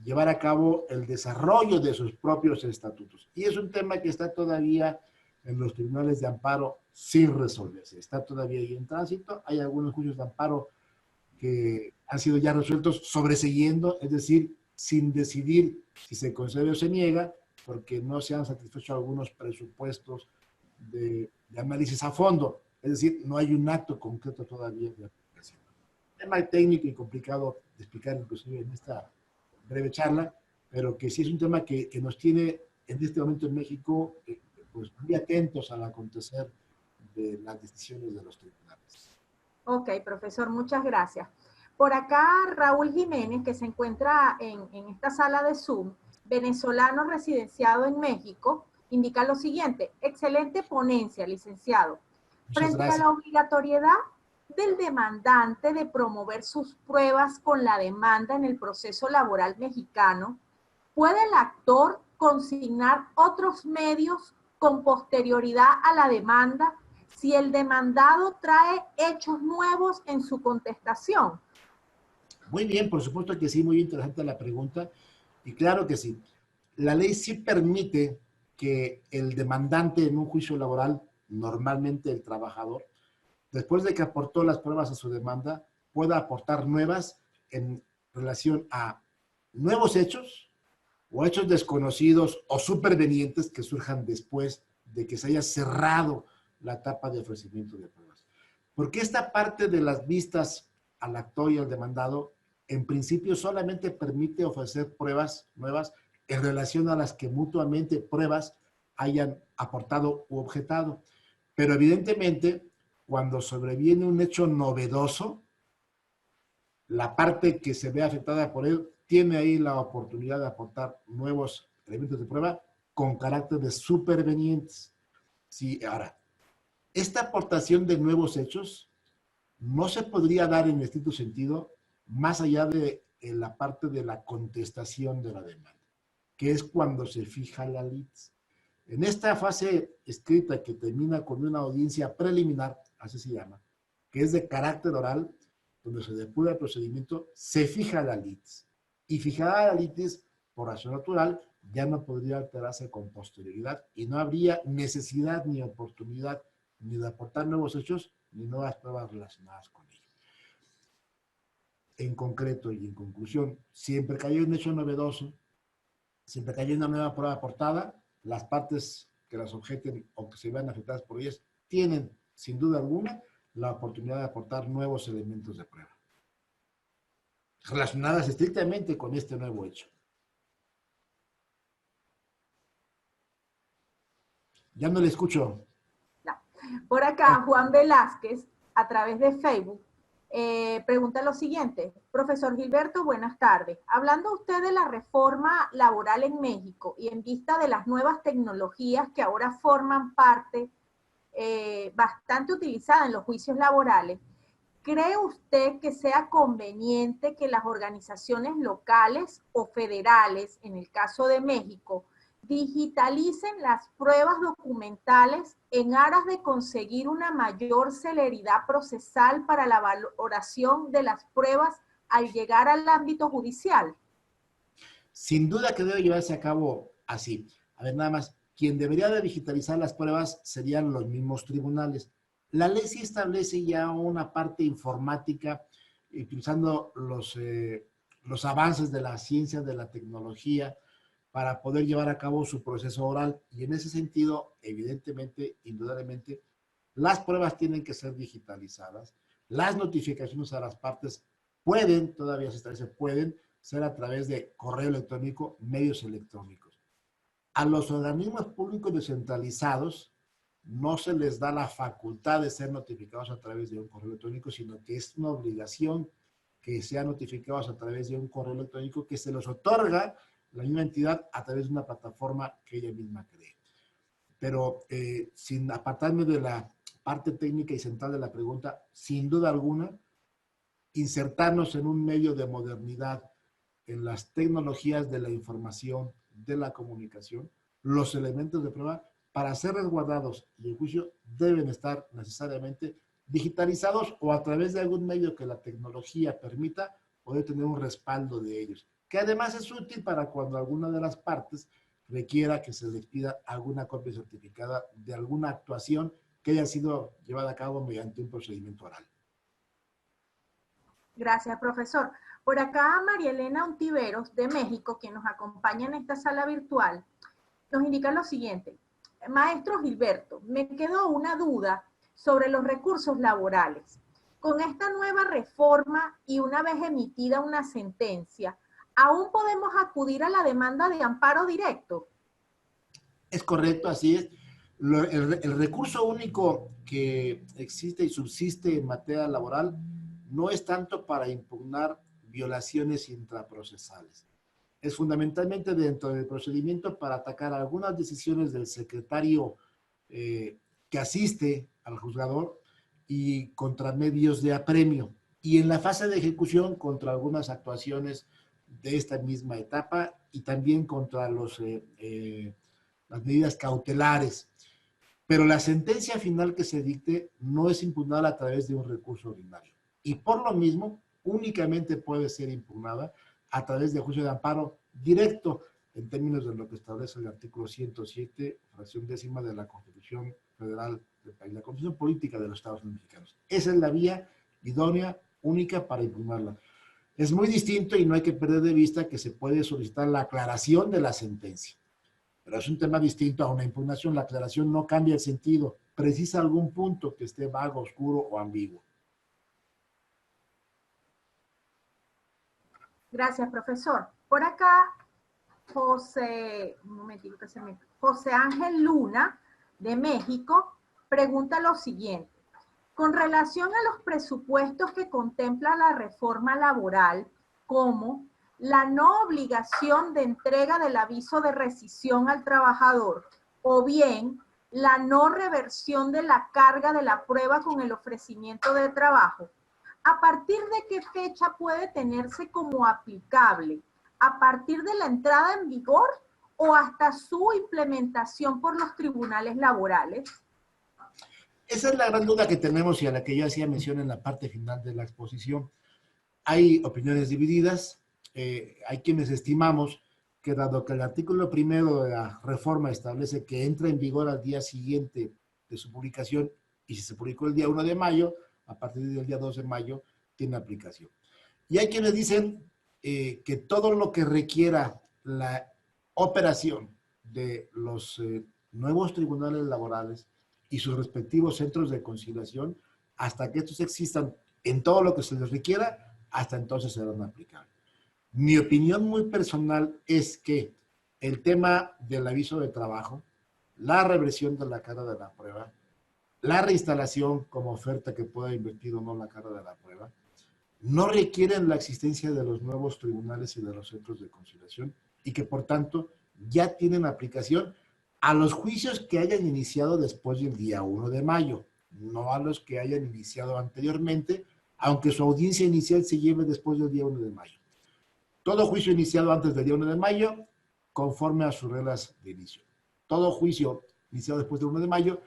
llevar a cabo el desarrollo de sus propios estatutos. Y es un tema que está todavía en los tribunales de amparo sin resolverse. Está todavía ahí en tránsito. Hay algunos juicios de amparo que han sido ya resueltos sobreseyendo, es decir, sin decidir si se concede o se niega, porque no se han satisfecho algunos presupuestos de análisis a fondo. Es decir, no hay un acto concreto todavía de aplicación. Tema técnico y complicado de explicar inclusive en esta breve charla, pero que sí es un tema que nos tiene en este momento en México pues muy atentos al acontecer de las decisiones de los tribunales. Ok, profesor, muchas gracias. Por acá, Raúl Jiménez, que se encuentra en esta sala de Zoom, venezolano residenciado en México, indica lo siguiente: excelente ponencia, licenciado. Frente a la obligatoriedad del demandante de promover sus pruebas con la demanda en el proceso laboral mexicano, ¿puede el actor consignar otros medios con posterioridad a la demanda si el demandado trae hechos nuevos en su contestación? Muy bien, por supuesto que sí, muy interesante la pregunta. Y claro que sí. La ley sí permite que el demandante en un juicio laboral, normalmente el trabajador, después de que aportó las pruebas a su demanda, pueda aportar nuevas en relación a nuevos hechos o hechos desconocidos o supervenientes que surjan después de que se haya cerrado la etapa de ofrecimiento de pruebas. Porque esta parte de las vistas al actor y al demandado, en principio solamente permite ofrecer pruebas nuevas en relación a las que mutuamente pruebas hayan aportado u objetado. Pero evidentemente, cuando sobreviene un hecho novedoso, la parte que se ve afectada por él tiene ahí la oportunidad de aportar nuevos elementos de prueba con carácter de supervenientes. Sí, ahora, esta aportación de nuevos hechos no se podría dar en estricto sentido más allá de la parte de la contestación de la demanda, que es cuando se fija la lid. En esta fase escrita que termina con una audiencia preliminar, así se llama, que es de carácter oral, donde se depura el procedimiento, se fija la lid. Y fijada la lid, por razón natural, ya no podría alterarse con posterioridad y no habría necesidad ni oportunidad ni de aportar nuevos hechos ni nuevas pruebas relacionadas con ello. En concreto y en conclusión, siempre que haya un hecho novedoso, siempre que haya una nueva prueba aportada, las partes que las objeten o que se vean afectadas por ellas tienen, sin duda alguna, la oportunidad de aportar nuevos elementos de prueba relacionadas estrictamente con este nuevo hecho. Ya no le escucho. No. Por acá, Juan Velázquez, a través de Facebook, pregunta lo siguiente: profesor Gilberto, buenas tardes. Hablando usted de la reforma laboral en México y en vista de las nuevas tecnologías que ahora forman parte bastante utilizada en los juicios laborales, ¿cree usted que sea conveniente que las organizaciones locales o federales, en el caso de México, digitalicen las pruebas documentales en aras de conseguir una mayor celeridad procesal para la valoración de las pruebas al llegar al ámbito judicial? Sin duda que debe llevarse a cabo así. A ver, nada más, quien debería de digitalizar las pruebas serían los mismos tribunales. La ley sí establece ya una parte informática, utilizando los avances de la ciencia, de la tecnología, para poder llevar a cabo su proceso oral. Y en ese sentido, evidentemente, indudablemente, las pruebas tienen que ser digitalizadas. Las notificaciones a las partes pueden, todavía se establece, pueden ser a través de correo electrónico, medios electrónicos. A los organismos públicos descentralizados no se les da la facultad de ser notificados a través de un correo electrónico, sino que es una obligación que sean notificados a través de un correo electrónico que se los otorga la misma entidad a través de una plataforma que ella misma cree. Pero sin apartarme de la parte técnica y central de la pregunta, sin duda alguna, insertarnos en un medio de modernidad, en las tecnologías de la información, de la comunicación, los elementos de prueba, para ser resguardados y el juicio deben estar necesariamente digitalizados o a través de algún medio que la tecnología permita poder tener un respaldo de ellos, que además es útil para cuando alguna de las partes requiera que se les pida alguna copia certificada de alguna actuación que haya sido llevada a cabo mediante un procedimiento oral. Gracias, profesor. Por acá, María Elena Ontiveros, de México, quien nos acompaña en esta sala virtual, nos indica lo siguiente. Maestro Gilberto, me quedó una duda sobre los recursos laborales. Con esta nueva reforma y una vez emitida una sentencia, ¿aún podemos acudir a la demanda de amparo directo? Es correcto, así es. El recurso único que existe y subsiste en materia laboral no es tanto para impugnar violaciones intraprocesales. Es fundamentalmente dentro del procedimiento para atacar algunas decisiones del secretario que asiste al juzgador y contra medios de apremio. Y en la fase de ejecución contra algunas actuaciones de esta misma etapa y también contra las medidas cautelares. Pero la sentencia final que se dicte no es impugnada a través de un recurso ordinario. Y por lo mismo, únicamente puede ser impugnada a través de juicio de amparo directo, en términos de lo que establece el artículo 107, fracción décima de la Constitución Federal del país, la Constitución Política de los Estados Unidos Mexicanos. Esa es la vía idónea, única para impugnarla. Es muy distinto y no hay que perder de vista que se puede solicitar la aclaración de la sentencia. Pero es un tema distinto a una impugnación. La aclaración no cambia el sentido, precisa algún punto que esté vago, oscuro o ambiguo. Gracias, profesor. Por acá, José Ángel Luna, de México, pregunta lo siguiente. Con relación a los presupuestos que contempla la reforma laboral, como la no obligación de entrega del aviso de rescisión al trabajador, o bien la no reversión de la carga de la prueba con el ofrecimiento de trabajo, ¿a partir de qué fecha puede tenerse como aplicable? ¿A partir de la entrada en vigor o hasta su implementación por los tribunales laborales? Esa es la gran duda que tenemos y a la que yo hacía mención en la parte final de la exposición. Hay opiniones divididas. Hay quienes estimamos que dado que el artículo primero de la reforma establece que entra en vigor al día siguiente de su publicación y si se publicó el día 1 de mayo, a partir del día 2 de mayo, tiene aplicación. Y hay quienes dicen que todo lo que requiera la operación de los nuevos tribunales laborales y sus respectivos centros de conciliación, hasta que estos existan en todo lo que se les requiera, hasta entonces serán aplicables. Mi opinión muy personal es que el tema del aviso de trabajo, la reversión de la carga de la prueba, la reinstalación como oferta que pueda invertir o no la carga de la prueba, no requieren la existencia de los nuevos tribunales y de los centros de conciliación y que por tanto ya tienen aplicación a los juicios que hayan iniciado después del día 1 de mayo, no a los que hayan iniciado anteriormente, aunque su audiencia inicial se lleve después del día 1 de mayo. Todo juicio iniciado antes del día 1 de mayo, conforme a sus reglas de inicio. Todo juicio iniciado después del 1 de mayo,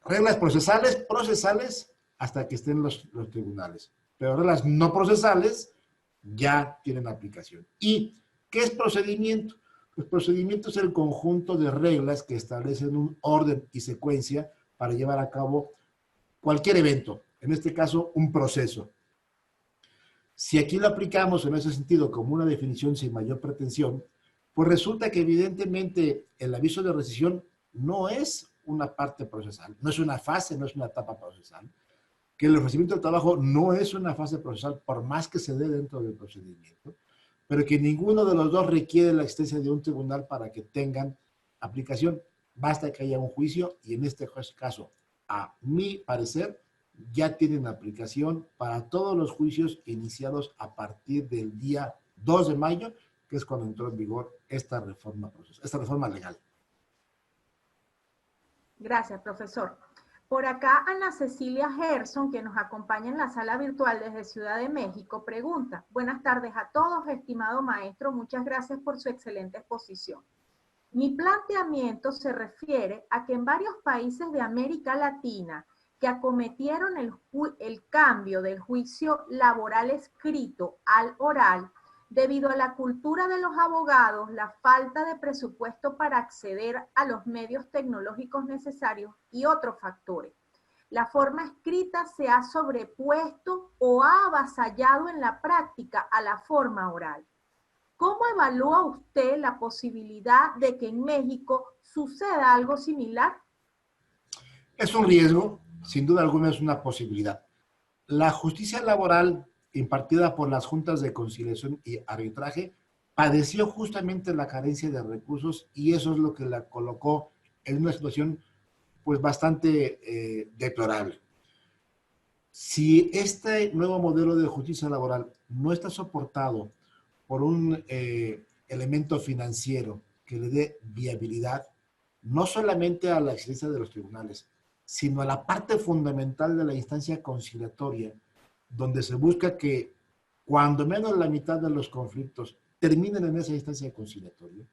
reglas procesales hasta que estén los tribunales. pero reglas no procesales ya tienen aplicación. ¿Y qué es procedimiento? Pues procedimiento es el conjunto de reglas que establecen un orden y secuencia para llevar a cabo cualquier evento, en este caso un proceso. Si aquí lo aplicamos en ese sentido como una definición sin mayor pretensión, pues resulta que evidentemente el aviso de rescisión no es una parte procesal, no es una fase, no es una etapa procesal, que el ofrecimiento de trabajo no es una fase procesal por más que se dé dentro del procedimiento, pero que ninguno de los dos requiere la existencia de un tribunal para que tengan aplicación. Basta que haya un juicio y en este caso, a mi parecer, ya tienen aplicación para todos los juicios iniciados a partir del día 2 de mayo, que es cuando entró en vigor esta reforma legal. Gracias, profesor. Por acá, Ana Cecilia Gerson, que nos acompaña en la sala virtual desde Ciudad de México, pregunta: buenas tardes a todos, estimado maestro, muchas gracias por su excelente exposición. Mi planteamiento se refiere a que en varios países de América Latina que acometieron el cambio del juicio laboral escrito al oral, debido a la cultura de los abogados, la falta de presupuesto para acceder a los medios tecnológicos necesarios y otros factores, la forma escrita se ha sobrepuesto o ha avasallado en la práctica a la forma oral. ¿Cómo evalúa usted la posibilidad de que en México suceda algo similar? Es un riesgo, sin duda alguna es una posibilidad. La justicia laboral impartida por las juntas de conciliación y arbitraje padeció justamente la carencia de recursos y eso es lo que la colocó en una situación pues bastante deplorable. Si este nuevo modelo de justicia laboral no está soportado por un elemento financiero que le dé viabilidad, no solamente a la existencia de los tribunales, sino a la parte fundamental de la instancia conciliatoria, donde se busca que cuando menos la mitad de los conflictos terminen en esa instancia conciliatoria,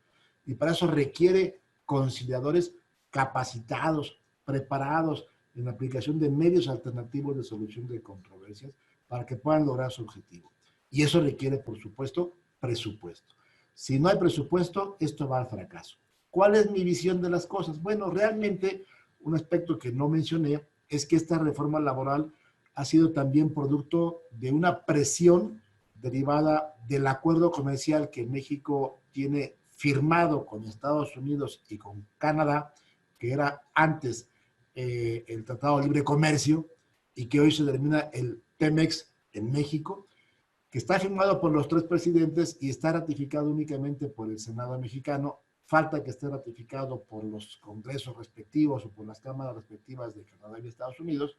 y para eso requiere conciliadores capacitados, preparados en la aplicación de medios alternativos de solución de controversias para que puedan lograr su objetivo. Y eso requiere, por supuesto, presupuesto. Si no hay presupuesto, esto va al fracaso. ¿Cuál es mi visión de las cosas? Bueno, realmente un aspecto que no mencioné es que esta reforma laboral ha sido también producto de una presión derivada del acuerdo comercial que México tiene firmado con Estados Unidos y con Canadá, que era antes el Tratado de Libre Comercio y que hoy se denomina el TEMEX en México, que está firmado por los tres presidentes y está ratificado únicamente por el Senado mexicano. Falta que esté ratificado por los congresos respectivos o por las cámaras respectivas de Canadá y Estados Unidos.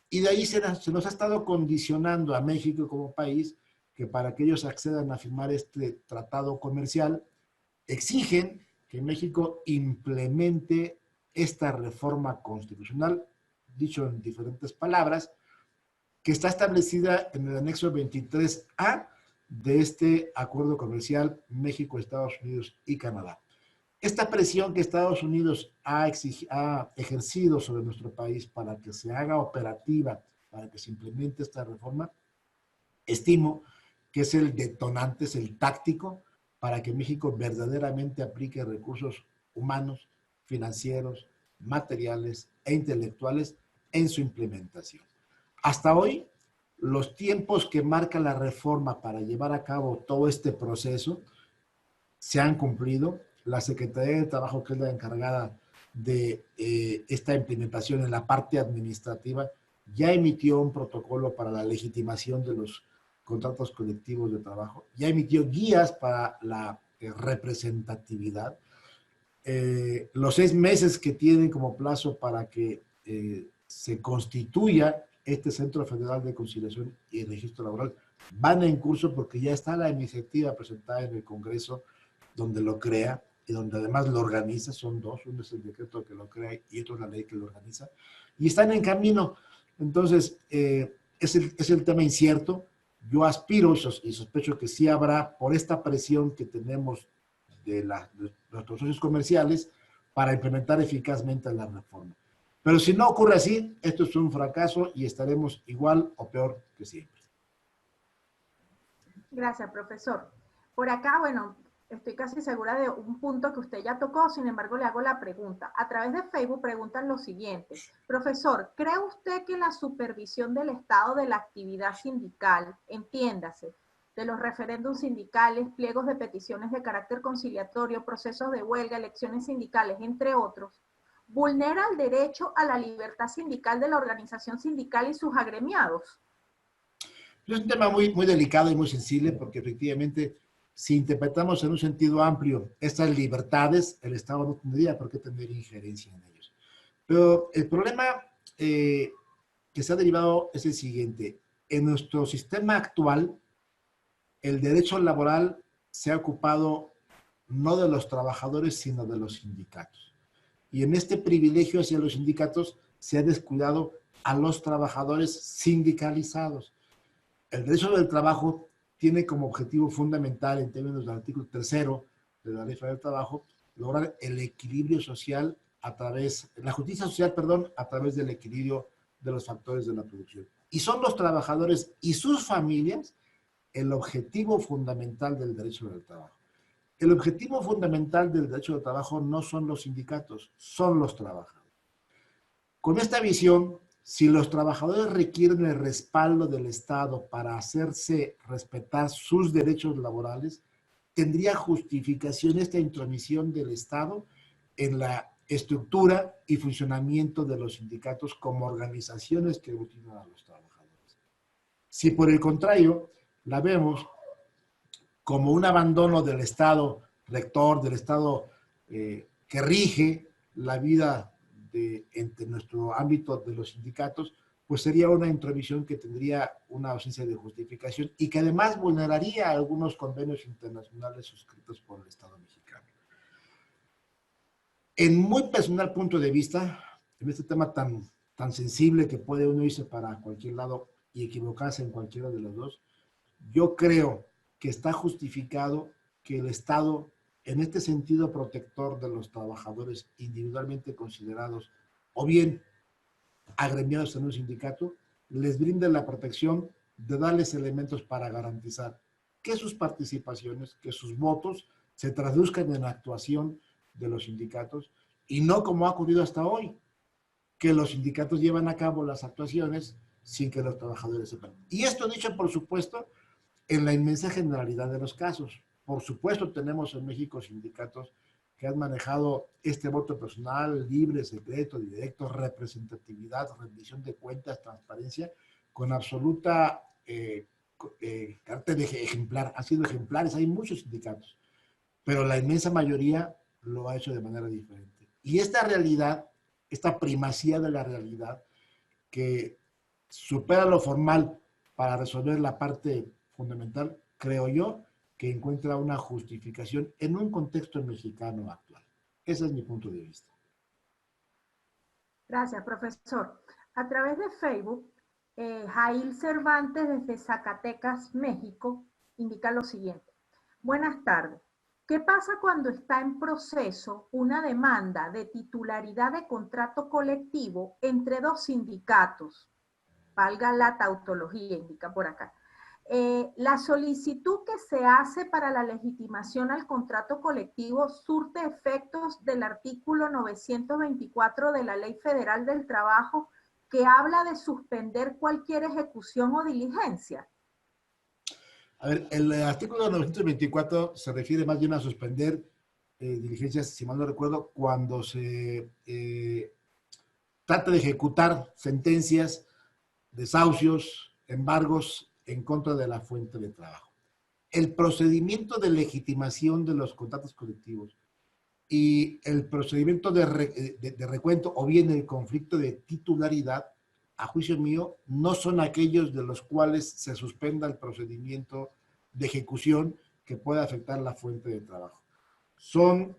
Y de ahí se nos ha estado condicionando a México como país que para que ellos accedan a firmar este tratado comercial, exigen que México implemente esta reforma constitucional, dicho en diferentes palabras, que está establecida en el anexo 23A de este acuerdo comercial México, Estados Unidos y Canadá. Esta presión que Estados Unidos ha ejercido sobre nuestro país para que se haga operativa, para que se implemente esta reforma, estimo que es el detonante, es el táctico para que México verdaderamente aplique recursos humanos, financieros, materiales e intelectuales en su implementación. Hasta hoy, los tiempos que marca la reforma para llevar a cabo todo este proceso se han cumplido. La Secretaría de Trabajo, que es la encargada de esta implementación en la parte administrativa, ya emitió un protocolo para la legitimación de los contratos colectivos de trabajo, ya emitió guías para la representatividad. Los 6 meses que tienen como plazo para que se constituya este Centro Federal de Conciliación y Registro Laboral van en curso porque ya está la iniciativa presentada en el Congreso donde lo crea y donde además lo organiza. Son dos, uno es el decreto que lo crea y otro es la ley que lo organiza, y están en camino. Entonces, es el tema incierto. Yo aspiro y sospecho que sí habrá, por esta presión que tenemos de nuestros socios comerciales, para implementar eficazmente la reforma. Pero si no ocurre así, esto es un fracaso y estaremos igual o peor que siempre. Gracias, profesor. Por acá, bueno, estoy casi segura de un punto que usted ya tocó, sin embargo, le hago la pregunta. A través de Facebook preguntan lo siguiente. Profesor, ¿cree usted que la supervisión del Estado de la actividad sindical, entiéndase, de los referéndums sindicales, pliegos de peticiones de carácter conciliatorio, procesos de huelga, elecciones sindicales, entre otros, vulnera el derecho a la libertad sindical de la organización sindical y sus agremiados? Es un tema muy delicado y muy sensible porque efectivamente, si interpretamos en un sentido amplio estas libertades, el Estado no tendría por qué tener injerencia en ellos. Pero el problema que se ha derivado es el siguiente. En nuestro sistema actual, el derecho laboral se ha ocupado no de los trabajadores, sino de los sindicatos. Y en este privilegio hacia los sindicatos se ha descuidado a los trabajadores sindicalizados. El derecho del trabajo tiene como objetivo fundamental, en términos del artículo 3º de la Ley Federal del Trabajo, lograr el equilibrio social la justicia social, perdón, a través del equilibrio de los factores de la producción. Y son los trabajadores y sus familias el objetivo fundamental del derecho del trabajo. El objetivo fundamental del derecho del trabajo no son los sindicatos, son los trabajadores. Con esta visión, si los trabajadores requieren el respaldo del Estado para hacerse respetar sus derechos laborales, tendría justificación esta intromisión del Estado en la estructura y funcionamiento de los sindicatos como organizaciones que aglutinan a los trabajadores. Si por el contrario la vemos como un abandono del Estado rector, del Estado que rige la vida entre nuestro ámbito de los sindicatos, pues sería una intromisión que tendría una ausencia de justificación y que además vulneraría algunos convenios internacionales suscritos por el Estado mexicano. En muy personal punto de vista, en este tema tan sensible que puede uno irse para cualquier lado y equivocarse en cualquiera de los dos, yo creo que está justificado que el Estado, en este sentido protector de los trabajadores individualmente considerados o bien agremiados en un sindicato, les brinde la protección de darles elementos para garantizar que sus participaciones, que sus votos se traduzcan en actuación de los sindicatos y no como ha ocurrido hasta hoy, que los sindicatos llevan a cabo las actuaciones sin que los trabajadores sepan. Y esto dicho, por supuesto, en la inmensa generalidad de los casos. Por supuesto, tenemos en México sindicatos que han manejado este voto personal, libre, secreto, directo, representatividad, rendición de cuentas, transparencia, con absoluta carácter de ejemplar. Han sido ejemplares, hay muchos sindicatos, pero la inmensa mayoría lo ha hecho de manera diferente. Y esta realidad, esta primacía de la realidad, que supera lo formal para resolver la parte fundamental, creo yo, que encuentra una justificación en un contexto mexicano actual. Ese es mi punto de vista. Gracias, profesor. A través de Facebook, Jail Cervantes desde Zacatecas, México, indica lo siguiente. Buenas tardes. ¿Qué pasa cuando está en proceso una demanda de titularidad de contrato colectivo entre dos sindicatos? Valga la tautología, indica por acá. La solicitud que se hace para la legitimación al contrato colectivo surte efectos del artículo 924 de la Ley Federal del Trabajo, que habla de suspender cualquier ejecución o diligencia. A ver, el artículo 924 se refiere más bien a suspender diligencias, si mal no recuerdo, cuando se trata de ejecutar sentencias, desahucios, embargos en contra de la fuente de trabajo. El procedimiento de legitimación de los contratos colectivos y el procedimiento de recuento o bien el conflicto de titularidad, a juicio mío, no son aquellos de los cuales se suspenda el procedimiento de ejecución que pueda afectar la fuente de trabajo. Son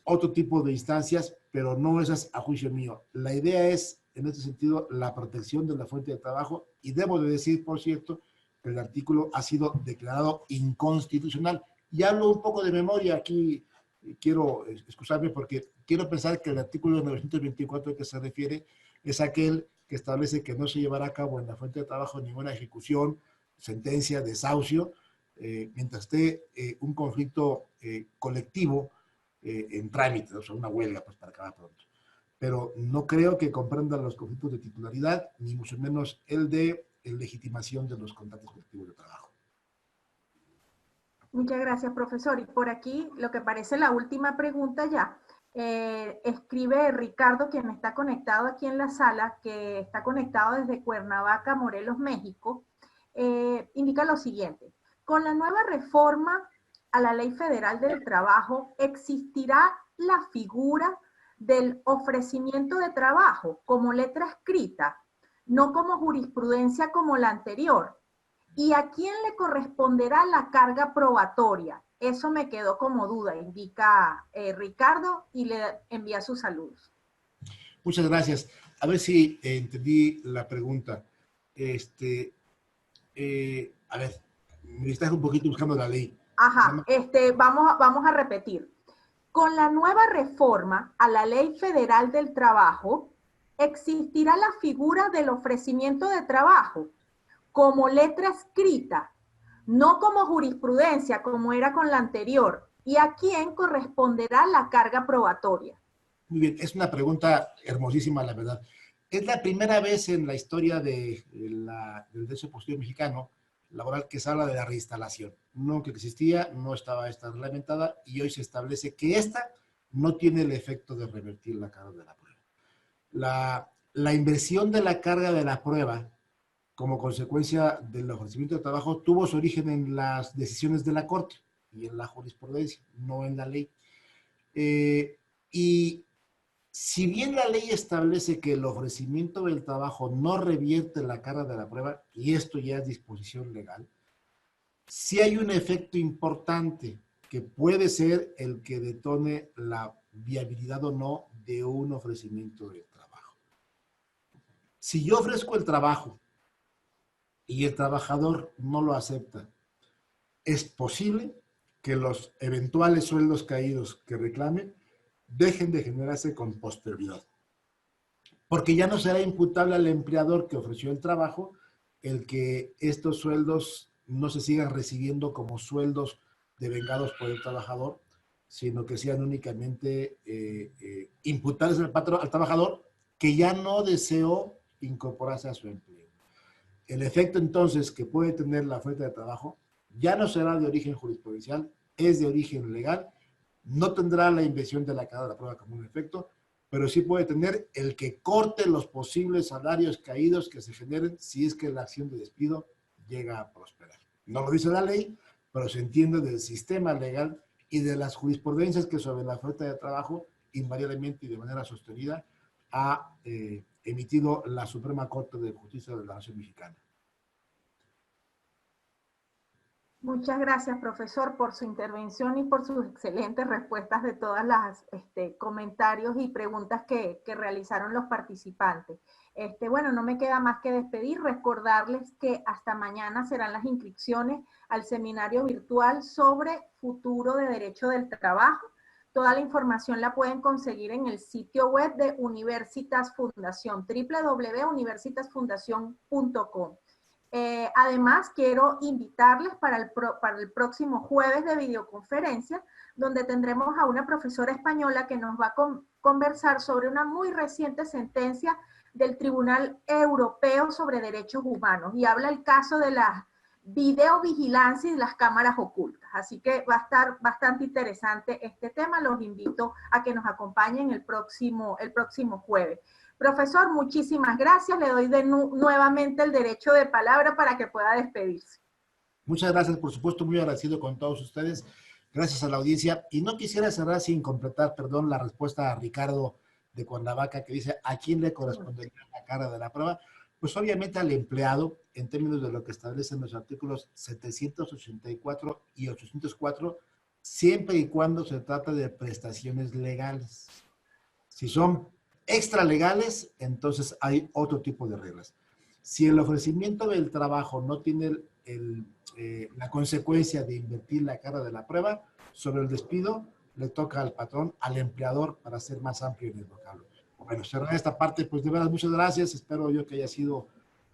otro tipo de instancias, pero no esas a juicio mío. La idea es, en este sentido, la protección de la fuente de trabajo, y debo de decir, por cierto, que el artículo ha sido declarado inconstitucional. Y hablo un poco de memoria aquí, quiero excusarme porque quiero pensar que el artículo 924 al que se refiere es aquel que establece que no se llevará a cabo en la fuente de trabajo ninguna ejecución, sentencia, desahucio, mientras esté un conflicto colectivo en trámite, o sea, una huelga, pues para acabar pronto. Pero no creo que comprendan los conflictos de titularidad, ni mucho menos el de legitimación de los contratos colectivos de trabajo. Muchas gracias, profesor. Y por aquí, lo que parece la última pregunta ya, escribe Ricardo, quien está conectado aquí en la sala, que está conectado desde Cuernavaca, Morelos, México, indica lo siguiente. Con la nueva reforma a la Ley Federal del Trabajo, ¿existirá la figura del ofrecimiento de trabajo como letra escrita, no como jurisprudencia como la anterior? ¿Y a quién le corresponderá la carga probatoria? Eso me quedó como duda, indica Ricardo, y le envía sus saludos. Muchas gracias. A ver si entendí la pregunta. A ver, me distraje un poquito buscando la ley. Ajá, vamos a repetir. Con la nueva reforma a la Ley Federal del Trabajo, existirá la figura del ofrecimiento de trabajo como letra escrita, no como jurisprudencia, como era con la anterior, y a quién corresponderá la carga probatoria. Muy bien, es una pregunta hermosísima, la verdad. Es la primera vez en la historia del derecho positivo mexicano laboral que se habla de la reinstalación. Nunca existía, no estaba esta reglamentada y hoy se establece que esta no tiene el efecto de revertir la carga de la prueba. La inversión de la carga de la prueba como consecuencia del ofrecimiento de trabajo tuvo su origen en las decisiones de la Corte y en la jurisprudencia, no en la ley. Y si bien la ley establece que el ofrecimiento del trabajo no revierte la carga de la prueba, y esto ya es disposición legal, sí hay un efecto importante que puede ser el que detone la viabilidad o no de un ofrecimiento de trabajo. Si yo ofrezco el trabajo y el trabajador no lo acepta, es posible que los eventuales sueldos caídos que reclame dejen de generarse con posterioridad. Porque ya no será imputable al empleador que ofreció el trabajo el que estos sueldos no se sigan recibiendo como sueldos devengados por el trabajador, sino que sean únicamente imputables al trabajador que ya no deseó incorporarse a su empleo. El efecto entonces que puede tener la fuente de trabajo ya no será de origen jurisprudencial, es de origen legal, no tendrá la inversión de la carga de la prueba como un efecto, pero sí puede tener el que corte los posibles salarios caídos que se generen si es que la acción de despido llega a prosperar. No lo dice la ley, pero se entiende del sistema legal y de las jurisprudencias que sobre la fuente de trabajo invariablemente y de manera sostenida ha emitido la Suprema Corte de Justicia de la Nación Mexicana. Muchas gracias, profesor, por su intervención y por sus excelentes respuestas de todas las comentarios y preguntas que realizaron los participantes. Bueno, no me queda más que despedir, recordarles que hasta mañana serán las inscripciones al seminario virtual sobre futuro de derecho del trabajo. Toda la información la pueden conseguir en el sitio web de Universitas Fundación, www.universitasfundacion.com. Además, quiero invitarles para el próximo jueves de videoconferencia, donde tendremos a una profesora española que nos va a conversar sobre una muy reciente sentencia del Tribunal Europeo sobre Derechos Humanos, y habla el caso de la videovigilancia y las cámaras ocultas. Así que va a estar bastante interesante este tema. Los invito a que nos acompañen el próximo jueves. Profesor, muchísimas gracias. Le doy nuevamente el derecho de palabra para que pueda despedirse. Muchas gracias, por supuesto, muy agradecido con todos ustedes. Gracias a la audiencia. Y no quisiera cerrar sin completar, perdón, la respuesta a Ricardo de Cuernavaca, que dice, ¿a quién le correspondería la carga de la prueba? Pues obviamente al empleado, en términos de lo que establecen los artículos 784 y 804, siempre y cuando se trata de prestaciones legales. Si son extralegales, entonces hay otro tipo de reglas. Si el ofrecimiento del trabajo no tiene la consecuencia de invertir la carga de la prueba, sobre el despido le toca al patrón, al empleador, para ser más amplio en el vocablo. Bueno, cerrar esta parte, pues de verdad, muchas gracias. Espero yo que haya sido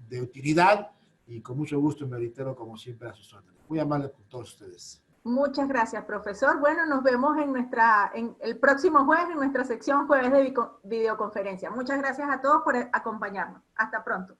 de utilidad y con mucho gusto me reitero, como siempre, a sus órdenes. Muy amable con todos ustedes. Muchas gracias, profesor. Bueno, nos vemos en el próximo jueves en nuestra sección Jueves de Videoconferencia. Muchas gracias a todos por acompañarnos. Hasta pronto.